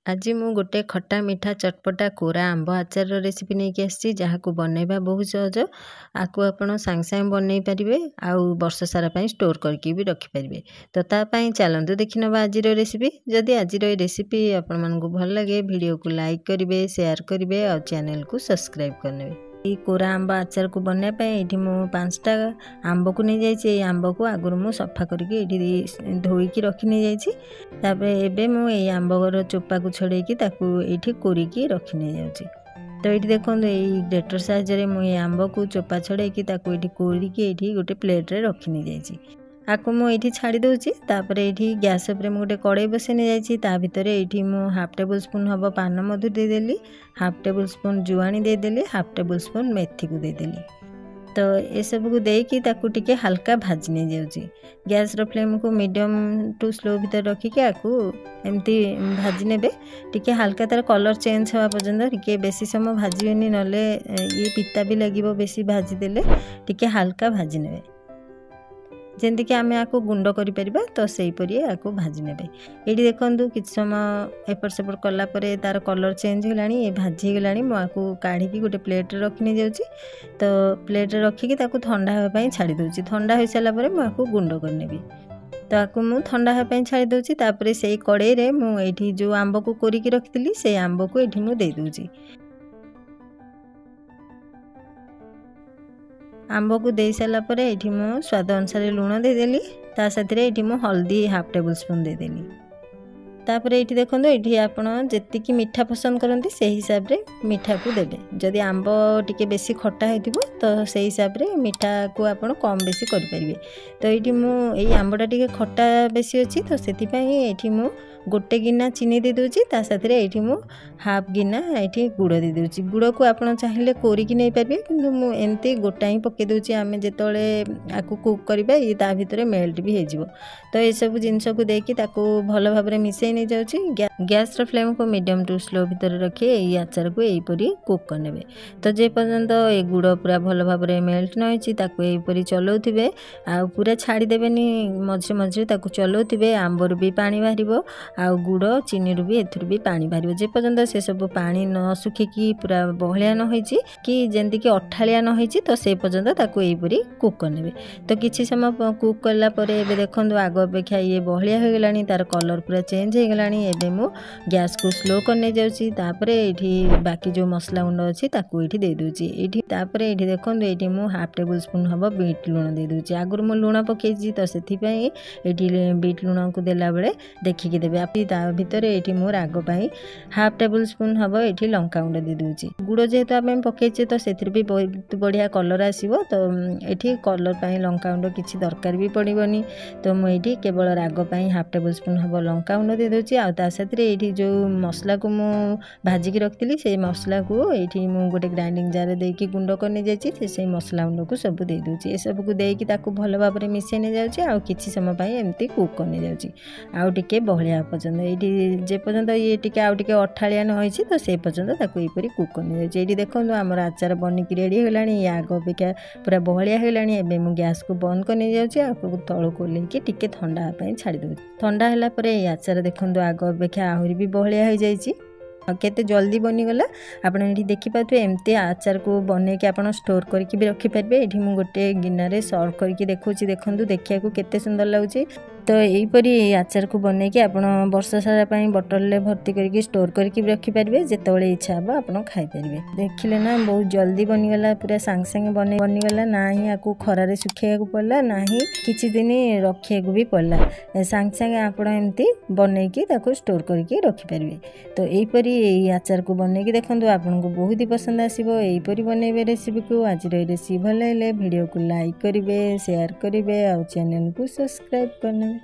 आज मु गोटे खट्टा मीठा चटपटा कोरा आंब आचार रेसिपी नहीं कि आसी जहाँ को बनैबा बहुत सहज। आपको आपण सांग सांग बनई पारे आउ वर्ष सारा पाई स्टोर करके भी रखिपारे। तो तापाई चलतु देखि नवा आज रेसिपी। जदि आज रेसिपी आपण मानकु भल लगे वीडियो को लाइक करेंगे, शेयर करेंगे और चैनल को सब्सक्राइब करने। कोरा आंब आचार को बनवाई ये मुझे 5टा आंब को नहीं जाइए। आंब को आगुरी मु सफा करके धोईकी रखी नहीं जाइए। मुझे आंबर चोपा को छड़ेकी ये कोरिकी रखी नहीं जाऊँगी। तो ये देखो ये ग्रेटर साहाय्य मुझे आंब को चोपा छड़ेकी ये कोरिकी ये गोटे प्लेट्रे रखी नहीं जाइए। आपको मुझे छाड़ी दूसरी। ये गैस उपर गोटे कड़े बसई नहीं जाइए। भितर ये मुझे हाफ टेबल स्पून हम पान मधु देदेली, हाफ टेबल स्पून जुआणी देदेली, हाफ टेबल स्पून मेथी को देदेली। तो ये सब को देकी टिके हल्का भाजी नहीं जाऊँगी। गैस फ्लेम को मीडियम टू स्लो भीतर रखिकी आपको एमती भाजी ने टिके हल्का तार कलर चेंज हवा पर्यंत टिके बेसी समय भाजबेनी, नले ये पिता भी लगे बेसी भाजी देले टिके हल्का भाजी ने जमती कि आम आपको गुंड कर तो सहीपरी आपको भाजी ने। ये देखो कि समय एपट सेपट कलापर तार कलर चेंज होगा, ये भाजी होगा। मुझे काढ़ी गोटे प्लेट रखी नहीं जाऊँगी। तो प्लेट रखिकी ठंडा होगापाई छाड़ी दूसरी। ठंडा हो सारापर मुझे गुंड करनेबी। तो आपको मुझे ठंडा होगापाई छाड़ी दूसरी। तापर से कड़े मुझे जो आंब को कोरिकी रखी से आंब को ये मुझे दूसरी। आंब को दे सारापर ये मु स्वाद अनुसार लुण देदेली। ता साथरे ये मु हल्दी हाफ टेबल स्पून देदेली। तापर ये देखो ये आपड़ जी मीठा पसंद करती से हिसाब रे मीठा को देबे। जदि आंब टिके बेसी खट्टा हो तो से हिसाब रे मीठा को आपड़ कम बेसी करें। तो ये मुझे आंबटा टिके खट्टा बेसी अच्छी तो से ये मु गोटे गिना चीनी दे दूची। ता साथरे ये मु हाफ गिना ये गुड़ दे दूची। गुड़ को आपड़ चाहिए कोरिकी नहीं पारे, किंतु मु एमती गोटा ही पके दूची। आम जिते आपको कुक करवा ये ता भितर मेल्ट भी हो। तो ये सब जिनस को देकी भल भाव में मिसई नहीं जाऊँगी। गैस फ्लेम को मीडियम टू स्लो भीतर रखी ये आचार को यहीपरी कुक करने। तो जे पर्यंत ये गुड़ पूरा भल भाव में मेल्ट न होपरी चलाउे आ पूरा छाड़देवेनि। मझे मझे चलाउे आंबर भी पानी बाहर आ गुड़ चीनी रू भी एथुर भी पानी बाहर। जे पर्यंत से सब पानी न सुखिकी पूरा बहलिया न होइछि कि जेंति कि अठालिया न होइछि तो से पर्यंत ताको एपरी कुक करने। तो किछि समय कुक करला परे एबे देखंतु आग अपेक्षा ये बहलिया हो गलानी, तार कलर पूरा चेंज हो गलानी। एबे मु गैस को स्लो करने जाउछि। तापरे एठी बाकी जो मसला गुंड अछि ताको एठी दे दोछि। एठी तापरे एठी देखंतु एठी मु हाफ टेबल स्पून हबो बीट लूण दे दोछि। आगुर मु लूण पकेछि तो सेथि पई एठी बीट लूण को देला बेले देखिकि देबे। ता भितर ये मोर राग पाई हाफ टेबल स्पून हम ये लंका गुंड दे दूची। गुड़ जेहेतु आम पकईचे तो से भी बहुत बढ़िया कलर आसो। तो ये कलर पाई लंका गुंड किसी दरकार भी पड़ोनी। तो मुझे केवल राग पाई हाफ टेबल स्पून हम लंका गुंड दे दूची। आ साथ ये जो मसला को मु भाजिकी रखी से मसला को ये गोटे ग्राइंडिंग जार देकी गुंड करने जाइए। से मसला गुंड को सब दे दूची। ये सब को देकी भल भाव में मिसई नहीं जाऊँगी। आ किसी समय एमती कुक करने जाऊँगी। आउ टिके बहलिया पर्यंत ये जे पर्यंत ये टिके आउ टिके अठालिया न होइछि तो से पर्यंत ताको एपरी कुक करने जाइए। ये देखो आमर आचार बनिकी रेडी होलानी। ये आग अपेक्षा पूरा बहलिया होलानी। एबे मु गैस को बंद करने जाउछि। आपको तळु को लेके टिके ठंडा पई छाड़ी दउ। ठंडा होला परे ये आचार देखंतु आग अपेक्षा आहुरी भी बहलिया हो जाइछि। केते जल्दी बनीगला। आपड़ ये देखिपे एमती आचार को बनई कि आप स्टोर करके भी रखिपारे। ये मुझे गोटे गिनारे सर्व करके देखुची। देखूँ देखा केते सुंदर लगुच। तो यहीपरी आचार को बनई कि आप वर्ष सारा बटल भर्ती करके स्टोर करके भी रखिपारे। जितेबाला इच्छा हे आप खाईपारे। देखिले ना बहुत जल्दी बनीगला। पूरा सांग सांगे बनीगला। ना ही आपको खरारे सुखाइया पड़ा, ना ही किसी दिन रखा भी पड़ा। सांग सांगे आप एमती बनई कि स्टोर करके रखिपारे। तो यहीपरी ये आचार को बनई देखो आपको बहुत ही पसंद आसो। यहीपरी बनइबे रेसिपी को। आज रेसिपी भल लगे वीडियो को लाइक करेंगे, शेयर करेंगे और चैनल को सब्सक्राइब करने।